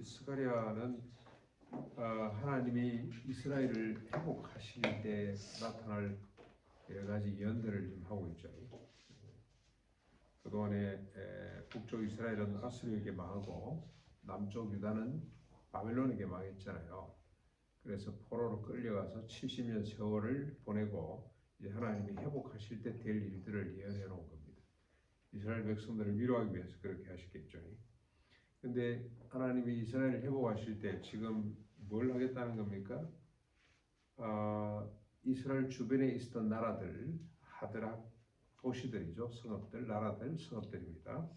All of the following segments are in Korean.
스가랴는 하나님이 이스라엘을 회복하실 때 나타날 여러 가지 예언들을 좀 하고 있죠. 그동안에 북쪽 이스라엘은 아수르에게 망하고 남쪽 유다는 바벨론에게 망했잖아요. 그래서 포로로 끌려가서 70년 세월을 보내고 이제 하나님이 회복하실 때 될 일들을 예언해 놓은 겁니다. 이스라엘 백성들을 위로하기 위해서 그렇게 하셨겠죠. 근데 하나님이 이스라엘을 회복하실 때 지금 뭘 하겠다는 겁니까? 이스라엘 주변에 있었던 나라들, 하드락 도시들이죠. 성읍들, 나라들, 성읍들입니다.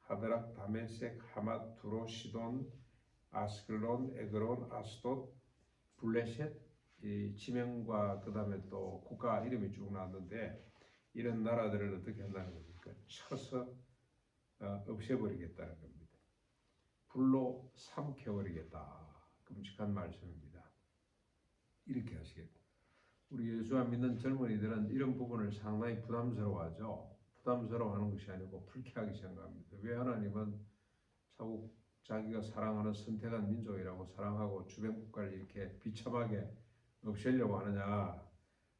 하드락, 다메섹, 하맛, 두로, 시돈, 아스클론, 에그론, 아스돗, 블레셋, 이 지명과 그 다음에 또 국가 이름이 쭉 나왔는데 이런 나라들을 어떻게 한다는 겁니까? 쳐서 없애버리겠다는 겁니다. 불로 삼켜버리겠다. 끔찍한 말씀입니다. 이렇게 하시겠다. 우리 예수와 믿는 젊은이들은 이런 부분을 상당히 부담스러워하죠. 부담스러워하는 것이 아니고 불쾌하게 생각합니다. 왜 하나님은 자기가 사랑하는 선택한 민족이라고 사랑하고 주변 국가를 이렇게 비참하게 없애려고 하느냐.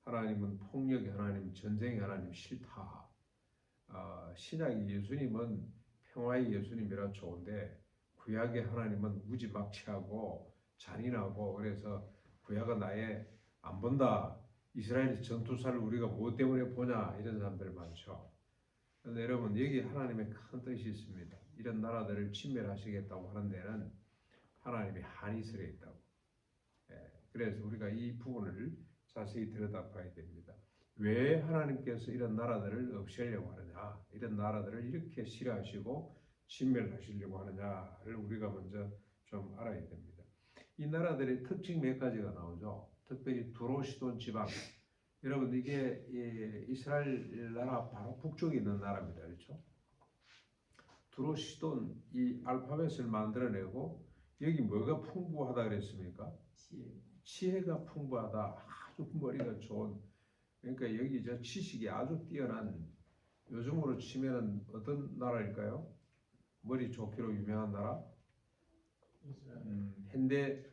하나님은 폭력의 하나님, 전쟁의 하나님 싫다. 신약의 예수님은 평화의 예수님이라 좋은데 구약의 하나님은 무지막지하고 잔인하고 그래서 구약은 아예 안 본다. 이스라엘 전투사를 우리가 뭐 때문에 보냐 이런 사람들 많죠. 그런데 여러분 여기 하나님의 큰 뜻이 있습니다. 이런 나라들을 침멸하시겠다고 하는 데는 하나님의 한이 들어 있다고. 그래서 우리가 이 부분을 자세히 들여다봐야 됩니다. 왜 하나님께서 이런 나라들을 없애려고 하느냐, 이런 나라들을 이렇게 싫어하시고 진멸하시려고 하느냐를 우리가 먼저 좀 알아야 됩니다. 이 나라들의 특징 몇 가지가 나오죠. 특별히 두로 시돈 지방. 여러분 이게 이스라엘 나라 바로 북쪽에 있는 나라입니다. 그렇죠? 두로 시돈 이 알파벳을 만들어내고 여기 뭐가 풍부하다 그랬습니까? 지혜가 풍부하다. 아주 머리가 좋은. 그러니까 여기 저 지식이 아주 뛰어난 요즘으로 치면은 어떤 나라일까요? 머리 좋기로 유명한 나라? 현대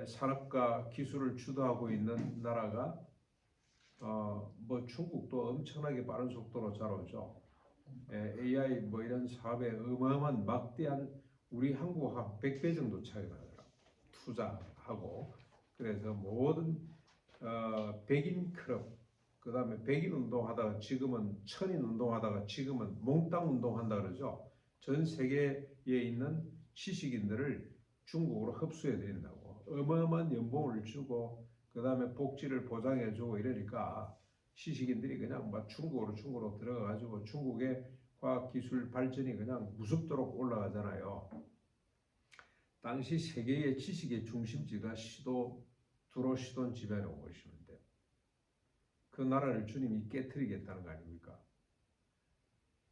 산업과 기술을 주도하고 있는 나라가 뭐 중국도 엄청나게 빠른 속도로 자라오죠. AI 뭐 이런 사업에 어마어마한 막대한 우리 한국과 한 100배 정도 차이가 나더라고요. 투자하고 그래서 모든 백인 클럽 그 다음에 백인 운동하다가 지금은 천인 운동하다가 지금은 몽땅 운동한다 그러죠. 전 세계에 있는 지식인들을 중국으로 흡수해 드린다고 어마어마한 연봉을 주고 그 다음에 복지를 보장해 주고 이러니까 지식인들이 그냥 막 중국으로 들어가가지고 중국의 과학기술 발전이 그냥 무섭도록 올라가잖아요. 당시 세계의 지식의 중심지가 두로 시돈 지방이라고 보시면 돼요. 그 나라를 주님이 깨트리겠다는 거 아닙니까?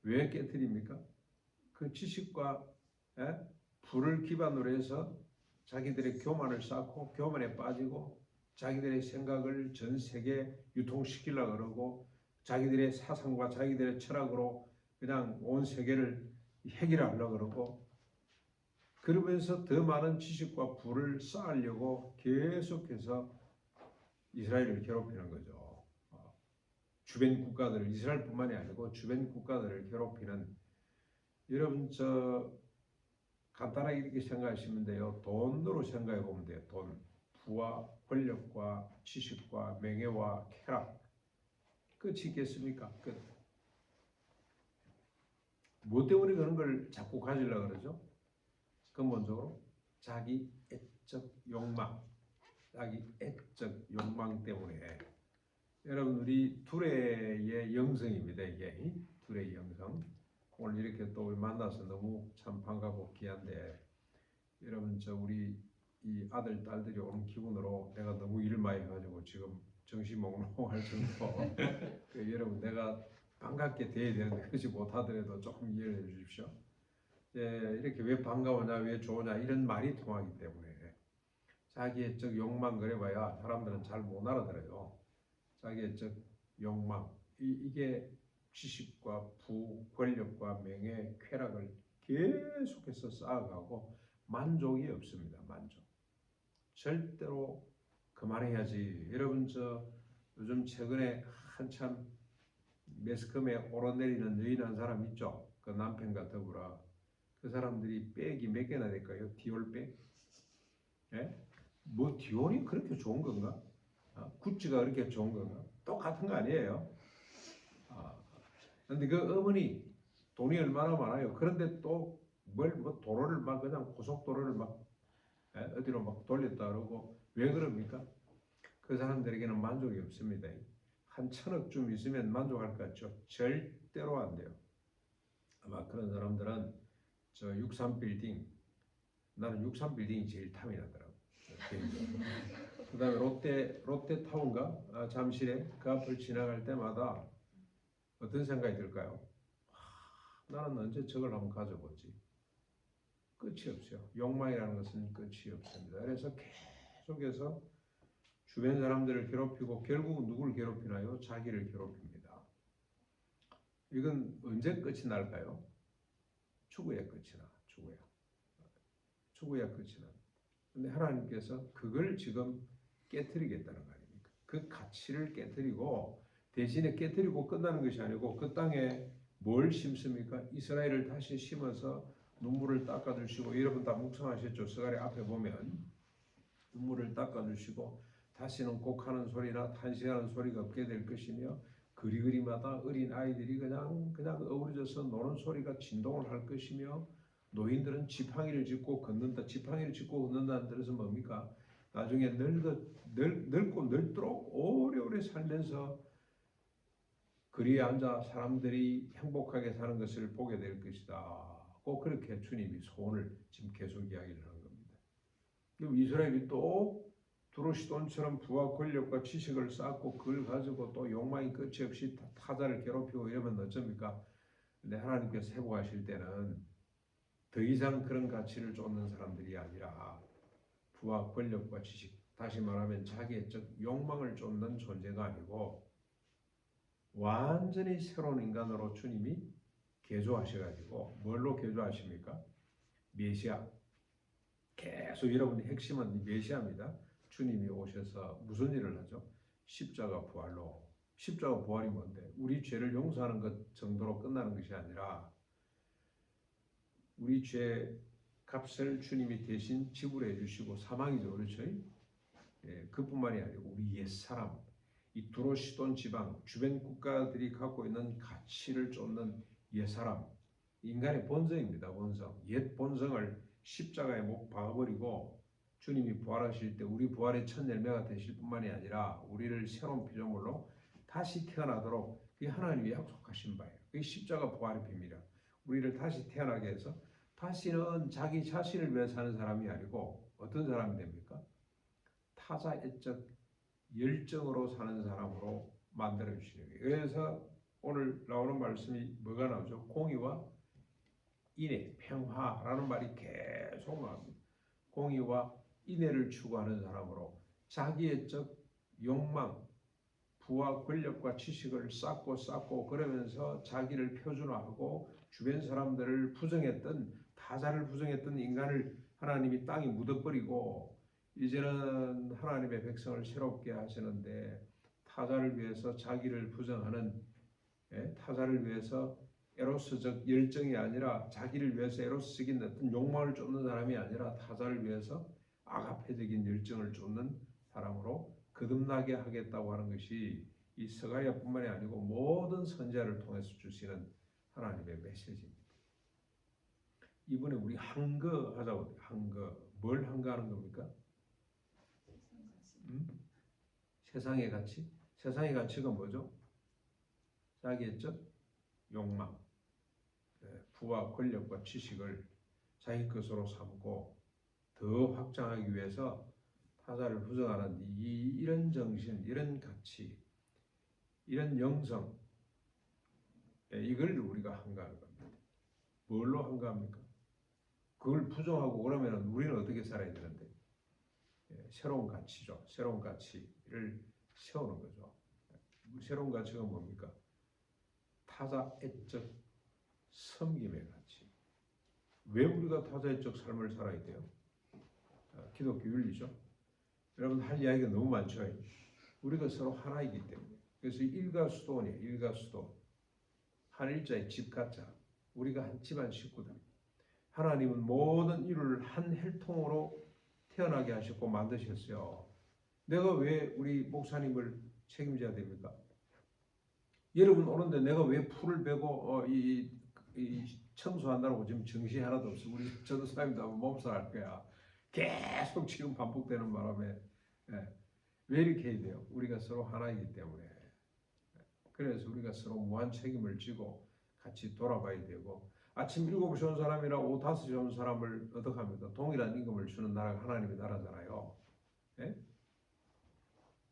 왜 깨트립니까? 그 지식과 불을 기반으로 해서 자기들의 교만을 쌓고 교만에 빠지고 자기들의 생각을 전 세계에 유통시키려고 그러고 자기들의 사상과 자기들의 철학으로 그냥 온 세계를 해결하려고 그러고 그러면서 더 많은 지식과 불을 쌓으려고 계속해서 이스라엘을 괴롭히는 거죠. 주변 국가들을 이스라엘뿐만이 아니고 주변 국가들을 괴롭히는 여러분 간단하게 이렇게 생각하시면 돼요. 돈으로 생각해 보면 돼요. 돈, 부와 권력과 지식과 명예와 쾌락 끝이 있겠습니까? 끝. 뭐 때문에 그런 걸 자꾸 가지려고 그러죠? 근본적으로 자기 애적 욕망 때문에 여러분 우리 둘의 영성입니다. 이게 둘의 영성. 오늘 이렇게 또 만나서 너무 참 반갑고 귀한데 여러분 우리 이 아들 딸들이 오는 기분으로 내가 너무 일 많이 해가지고 지금 정신 몽롱할 정도. 여러분 내가 반갑게 대해야 되는데 그렇지 못하더라도 조금 이해해 주십시오. 이렇게 왜 반가우냐 왜 좋으냐 이런 말이 통하기 때문에 자기의 욕망 그래봐야 사람들은 잘 못 알아들어요. 자기의 욕망 이게 지식과 부, 권력과 명예, 쾌락을 계속해서 쌓아가고 만족이 없습니다. 만족. 절대로 그만해야지. 여러분 요즘 최근에 한참 매스컴에 오르내리는 여인 한 사람 있죠. 그 남편과 더불어 그 사람들이 백이 몇 개나 될까요? 디올백? 예? 뭐 디올이 그렇게 좋은 건가? 구찌가 그렇게 좋은 건가? 똑같은 거 아니에요? 근데 그 어머니 돈이 얼마나 많아요. 그런데 또 뭐 도로를 막 그냥 고속도로를 막 어디로 막 돌렸다 그러고 왜 그럽니까? 그 사람들에게는 만족이 없습니다. 한 1,000억쯤 있으면 만족할 것 같죠? 절대로 안 돼요. 아마 그런 사람들은 저 63빌딩, 나는 63빌딩이 제일 탐이 나더라고. 그 다음에 롯데타운가? 잠실에 그 앞을 지나갈 때마다 어떤 생각이 들까요? 나는 언제 저걸 한번 가져보지. 끝이 없어요. 욕망이라는 것은 끝이 없습니다. 그래서 계속해서 주변 사람들을 괴롭히고 결국은 누구를 괴롭히나요? 자기를 괴롭힙니다. 이건 언제 끝이 날까요? 추구야 끝이 나. 추구야 끝이 나. 근데 하나님께서 그걸 지금 깨트리겠다는 거 아닙니까? 그 가치를 깨트리고 대신에 깨트리고 끝나는 것이 아니고 그 땅에 뭘 심습니까? 이스라엘을 다시 심어서 눈물을 닦아주시고 여러분 다 묵상하셨죠? 서가래 앞에 보면 눈물을 닦아주시고 다시는 곡하는 소리나 탄식하는 소리가 없게 될 것이며 그리그리마다 어린 아이들이 그냥 어우러져서 노는 소리가 진동을 할 것이며 노인들은 지팡이를 짚고 걷는다. 지팡이를 짚고 걷는다는 뜻은 뭡니까? 나중에 늙고 늙도록 오래오래 살면서 거리에 앉아 사람들이 행복하게 사는 것을 보게 될 것이다. 꼭 그렇게 주님이 소원을 지금 계속 이야기를 하는 겁니다. 이스라엘이 또 두로시돈처럼 부와 권력과 지식을 쌓고 그걸 가지고 또 욕망이 끝이 없이 타자를 괴롭히고 이러면 어쩝니까? 근데 하나님께서 회복하실 때는 더 이상 그런 가치를 쫓는 사람들이 아니라 부와 권력과 지식, 다시 말하면 자기의 욕망을 쫓는 존재가 아니고 완전히 새로운 인간으로 주님이 개조하셔가지고 뭘로 개조하십니까? 메시아. 계속 여러분의 핵심은 메시아입니다. 주님이 오셔서 무슨 일을 하죠? 십자가 부활로. 십자가 부활이 뭔데? 우리 죄를 용서하는 것 정도로 끝나는 것이 아니라 우리 죄 값을 주님이 대신 지불해 주시고 사망이죠. 그렇죠? 예, 그뿐만이 아니고 우리 옛사람, 이 두로시돈 지방 주변 국가들이 갖고 있는 가치를 쫓는 옛사람, 인간의 본성입니다. 본성. 옛 본성을 십자가에 못 박아버리고 주님이 부활하실 때 우리 부활의 첫 열매가 되실 뿐만이 아니라 우리를 새로운 피조물로 다시 태어나도록 그게 하나님이 약속하신 바예요. 그게 십자가 부활의 비밀이야. 우리를 다시 태어나게 해서 다시는 자기 자신을 위해 사는 사람이 아니고 어떤 사람이 됩니까? 타자애적 열정으로 사는 사람으로 만들어 주시는 거예요. 그래서 오늘 나오는 말씀이 뭐가 나오죠? 공의와 인애, 평화라는 말이 계속 나옵니다. 공의와 인애를 추구하는 사람으로 자기애적 욕망, 부와 권력과 지식을 쌓고 그러면서 자기를 표준화하고 주변 사람들을 부정했던 타자를 부정했던 인간을 하나님이 땅에 묻어버리고 이제는 하나님의 백성을 새롭게 하시는데 타자를 위해서 자기를 부정하는 타자를 위해서 에로스적 열정이 아니라 자기를 위해서 에로스적인 어떤 욕망을 쫓는 사람이 아니라 타자를 위해서 아가페적인 열정을 쫓는 사람으로 거듭나게 하겠다고 하는 것이 이 스가랴뿐만이 아니고 모든 선지자를 통해서 주시는 하나님의 메시지입니다. 이번에 우리 항거하자고 항거 뭘 항거하는 겁니까? 세상의 가치? 세상의 가치가 뭐죠? 자기애적 욕망, 부와 권력과 지식을 자기 것으로 삼고 더 확장하기 위해서 타자를 부정하는 이런 정신, 이런 가치, 이런 영성, 이걸 우리가 항거하는 겁니다. 뭘로 항거합니까? 그걸 부정하고 그러면 우리는 어떻게 살아야 되는데? 새로운 가치죠. 새로운 가치를 세우는 거죠. 새로운 가치가 뭡니까? 타자 애적 섬김의 가치. 왜 우리가 타자의적 삶을 살아야 돼요? 기독교 윤리죠. 여러분 할 이야기가 너무 많죠. 우리가 서로 하나이기 때문에. 그래서 일가수도원이에요. 일가수도원. 한 일자의 집 같자. 우리가 한 집안 식구들. 하나님은 모든 인류를 한 혈통으로 태어나게 하셨고 만드셨어요. 내가 왜 우리 목사님을 책임져야 됩니까? 여러분 오는데 내가 왜 풀을 베고 이 청소한다고 지금 정신이 하나도 없어. 우리 전도사님도 하면 몸살할 거야. 계속 지금 반복되는 바람에 왜 이렇게 해야 돼요? 우리가 서로 하나이기 때문에. 그래서 우리가 서로 무한 책임을 지고 같이 돌아봐야 되고 아침 7시 온 사람이랑 오후 5시 온 사람을 어떡합니까? 동일한 임금을 주는 나라가 하나님의 나라잖아요. 예?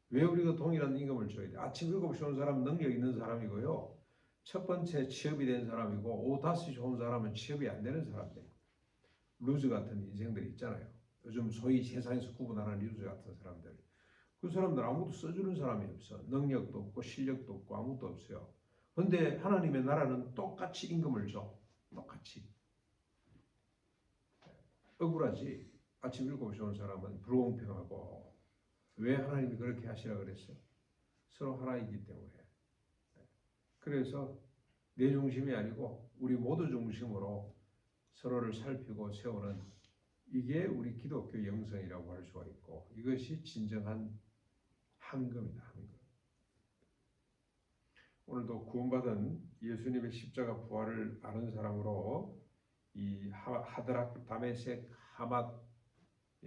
왜 우리가 동일한 임금을 줘야 돼? 아침 7시 온 사람은 능력 있는 사람이고요. 첫 번째 취업이 된 사람이고 오후 5시 온 사람은 취업이 안 되는 사람들. 루즈 같은 인생들이 있잖아요. 요즘 소위 세상에서 구분하는 루즈 같은 사람들. 그 사람들 아무것도 써주는 사람이 없어. 능력도 없고 실력도 없고 아무것도 없어요. 근데 하나님의 나라는 똑같이 임금을 줘. 똑같이. 억울하지. 아침 7시 온 사람은 불공평하고 왜 하나님이 그렇게 하시라 그랬어요? 서로 하나이기 때문에. 그래서 내 중심이 아니고 우리 모두 중심으로 서로를 살피고 세우는 이게 우리 기독교 영성이라고 할 수가 있고 이것이 진정한 한금이다. 한금. 오늘도 구원받은 예수님의 십자가 부활을 아는 사람으로 이 하드락, 다메섹, 하맛,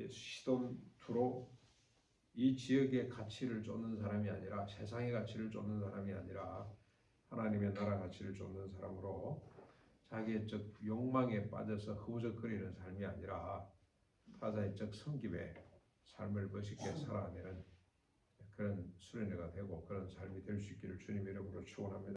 시돈, 두로 이 지역의 가치를 쫓는 사람이 아니라 세상의 가치를 쫓는 사람이 아니라 하나님의 나라 가치를 쫓는 사람으로 자기의 욕망에 빠져서 허우적거리는 삶이 아니라 타자의 섬김의 삶을 멋있게 살아내는 그런 수련회가 되고 그런 삶이 될 수 있기를 주님 이름으로 축원합니다.